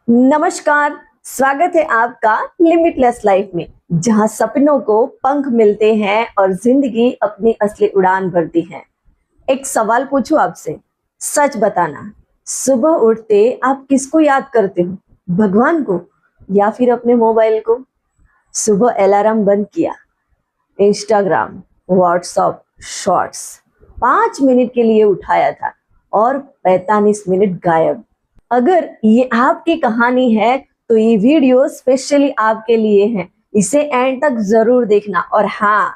नमस्कार। स्वागत है आपका लिमिटलेस लाइफ में, जहां सपनों को पंख मिलते हैं और जिंदगी अपनी असली उड़ान भरती है। एक सवाल पूछूं आपसे, सच बताना, सुबह उठते आप किसको याद करते हो? भगवान को या फिर अपने मोबाइल को? सुबह अलार्म बंद किया, इंस्टाग्राम, व्हाट्सएप, शॉर्ट्स 5 मिनट के लिए उठाया था और 45 मिनट गायब। अगर ये आपकी कहानी है तो ये वीडियो स्पेशली आपके लिए है। इसे एंड तक जरूर देखना। और हाँ,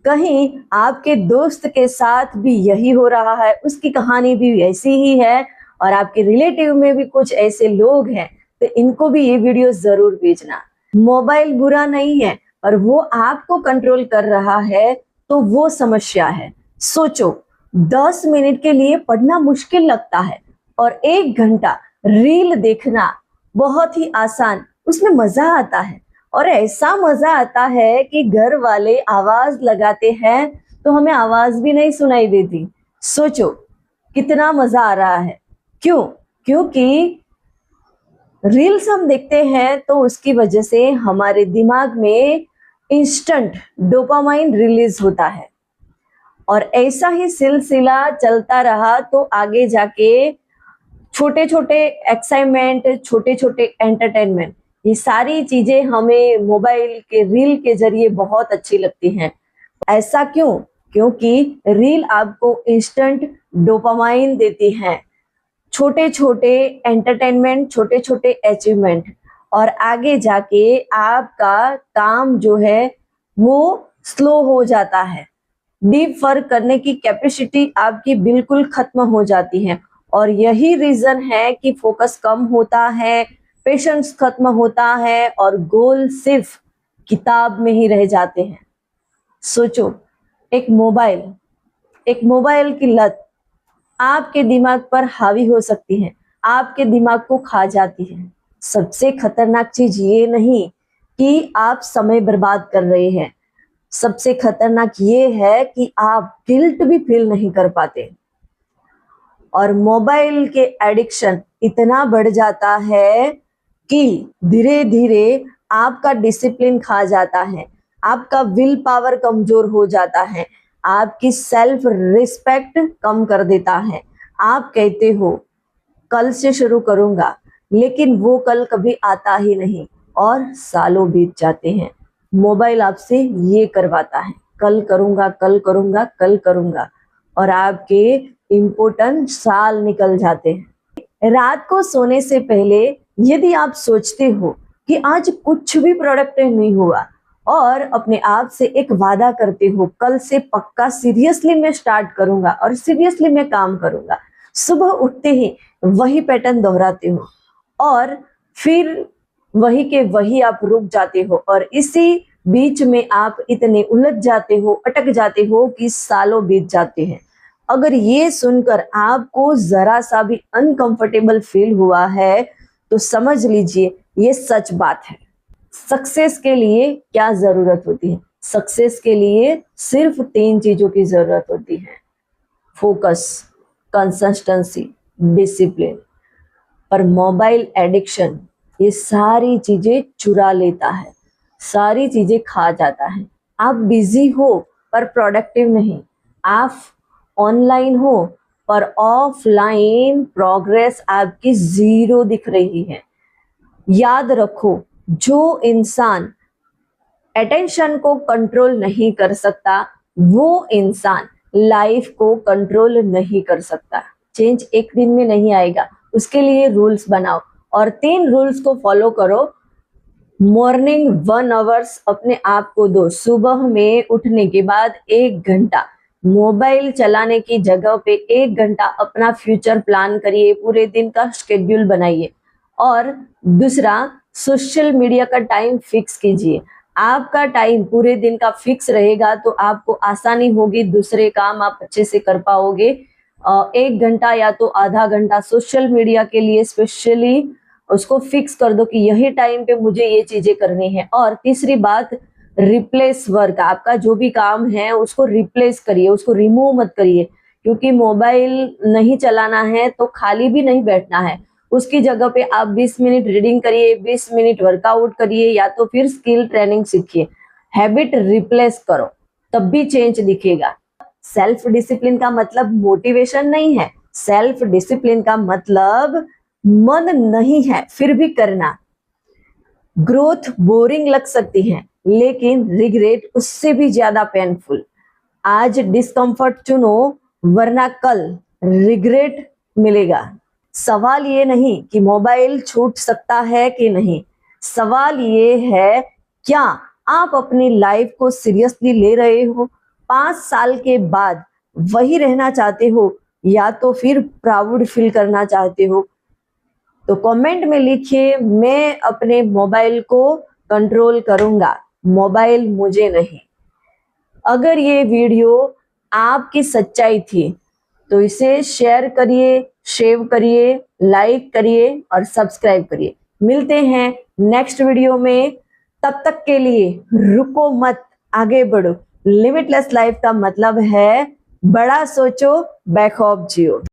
कहीं आपके दोस्त के साथ भी यही हो रहा है, उसकी कहानी भी ऐसी ही है और आपके रिलेटिव में भी कुछ ऐसे लोग हैं, तो इनको भी ये वीडियो जरूर भेजना। मोबाइल बुरा नहीं है, पर वो आपको कंट्रोल कर रहा है तो वो समस्या है। सोचो, 10 मिनट के लिए पढ़ना मुश्किल लगता है और 1 घंटा रील देखना बहुत ही आसान, उसमें मजा आता है। और ऐसा मजा आता है कि घर वाले आवाज लगाते हैं तो हमें आवाज भी नहीं सुनाई देती। सोचो कितना मजा आ रहा है। क्यों? क्योंकि रील्स हम देखते हैं तो उसकी वजह से हमारे दिमाग में इंस्टेंट डोपामाइन रिलीज होता है और ऐसा ही सिलसिला चलता रहा तो आगे जाके छोटे छोटे एक्साइटमेंट, छोटे छोटे एंटरटेनमेंट, ये सारी चीजें हमें मोबाइल के रील के जरिए बहुत अच्छी लगती हैं। ऐसा क्यों? क्योंकि रील आपको इंस्टेंट डोपामाइन देती है, छोटे छोटे एंटरटेनमेंट, छोटे छोटे अचीवमेंट, और आगे जाके आपका काम जो है वो स्लो हो जाता है। डीप वर्क करने की कैपेसिटी आपकी बिल्कुल खत्म हो जाती है और यही रीजन है कि फोकस कम होता है, पेशेंस खत्म होता है और गोल सिर्फ किताब में ही रह जाते हैं। सोचो, एक मोबाइल की लत आपके दिमाग पर हावी हो सकती है, आपके दिमाग को खा जाती है। सबसे खतरनाक चीज ये नहीं कि आप समय बर्बाद कर रहे हैं, सबसे खतरनाक ये है कि आप गिल्ट भी फील नहीं कर पाते। और मोबाइल के एडिक्शन इतना बढ़ जाता है कि धीरे धीरे आपका डिसिप्लिन खा जाता है, आपका विल पावर कमजोर हो जाता है, आपकी सेल्फ रिस्पेक्ट कम कर देता है। आप कहते हो कल से शुरू करूंगा, लेकिन वो कल कभी आता ही नहीं और सालों बीत जाते हैं। मोबाइल आपसे ये करवाता है, कल करूंगा, कल करूंगा, कल करूंगा, और आपके इम्पोर्टेंट साल निकल जाते हैं। रात को सोने से पहले यदि आप सोचते हो कि आज कुछ भी प्रोडक्टिव नहीं हुआ और अपने आप से एक वादा करते हो, कल से पक्का सीरियसली मैं स्टार्ट करूंगा और सीरियसली मैं काम करूंगा, सुबह उठते ही वही पैटर्न दोहराते हो और फिर वही के वही आप रुक जाते हो और इसी बीच में आप इतने उलझ जाते हो, अटक जाते हो कि सालों बीत जाते हैं। अगर ये सुनकर आपको जरा सा भी अनकंफर्टेबल फील हुआ है तो समझ लीजिए ये सच बात है। सक्सेस के लिए क्या जरूरत होती है? सक्सेस के लिए सिर्फ 3 चीजों की जरूरत होती है: फोकस, कंसिस्टेंसी, डिसिप्लिन। पर मोबाइल एडिक्शन ये सारी चीजें चुरा लेता है, सारी चीजें खा जाता है। आप बिजी हो पर प्रोडक्टिव नहीं, आप ऑनलाइन हो पर ऑफलाइन प्रोग्रेस आपकी 0 दिख रही है। याद रखो, जो इंसान अटेंशन को कंट्रोल नहीं कर सकता वो इंसान लाइफ को कंट्रोल नहीं कर सकता। चेंज एक दिन में नहीं आएगा, उसके लिए रूल्स बनाओ और 3 रूल्स को फॉलो करो। मॉर्निंग 1 आवर्स अपने आप को दो। सुबह में उठने के बाद 1 घंटा मोबाइल चलाने की जगह पे 1 घंटा अपना फ्यूचर प्लान करिए, पूरे दिन का शेड्यूल बनाइए। और दूसरा, सोशल मीडिया का टाइम फिक्स कीजिए। आपका टाइम पूरे दिन का फिक्स रहेगा तो आपको आसानी होगी, दूसरे काम आप अच्छे से कर पाओगे। 1 घंटा या तो आधा घंटा सोशल मीडिया के लिए स्पेशली उसको फिक्स कर दो कि यही टाइम पे मुझे ये चीजें करनी है। और तीसरी बात, रिप्लेस वर्क, आपका जो भी काम है उसको रिप्लेस करिए, उसको रिमूव मत करिए, क्योंकि मोबाइल नहीं चलाना है तो खाली भी नहीं बैठना है, उसकी जगह पे आप 20 मिनट रीडिंग करिए, 20 मिनट वर्कआउट करिए, या तो फिर स्किल ट्रेनिंग सीखिए। हैबिट रिप्लेस करो, तब भी चेंज दिखेगा। सेल्फ डिसिप्लिन का मतलब मोटिवेशन नहीं है। सेल्फ डिसिप्लिन का मतलब मन नहीं है फिर भी करना। ग्रोथ बोरिंग लग सकती है, लेकिन रिग्रेट उससे भी ज्यादा पेनफुल। आज डिस्कंफर्ट चुनो, वरना कल रिग्रेट मिलेगा। सवाल ये नहीं कि मोबाइल छूट सकता है कि नहीं, सवाल ये है क्या आप अपनी लाइफ को सीरियसली ले रहे हो। 5 साल के बाद वही रहना चाहते हो या तो फिर प्राउड फील करना चाहते हो। तो कमेंट में लिखिए, मैं अपने मोबाइल को कंट्रोल करूंगा, मोबाइल मुझे नहीं। अगर ये वीडियो आपकी सच्चाई थी तो इसे शेयर करिए, शेव करिए, लाइक करिए और सब्सक्राइब करिए। मिलते हैं नेक्स्ट वीडियो में। तब तक के लिए रुको मत, आगे बढ़ो। लिमिटलेस लाइफ का मतलब है बड़ा सोचो, बैखौफ जियो।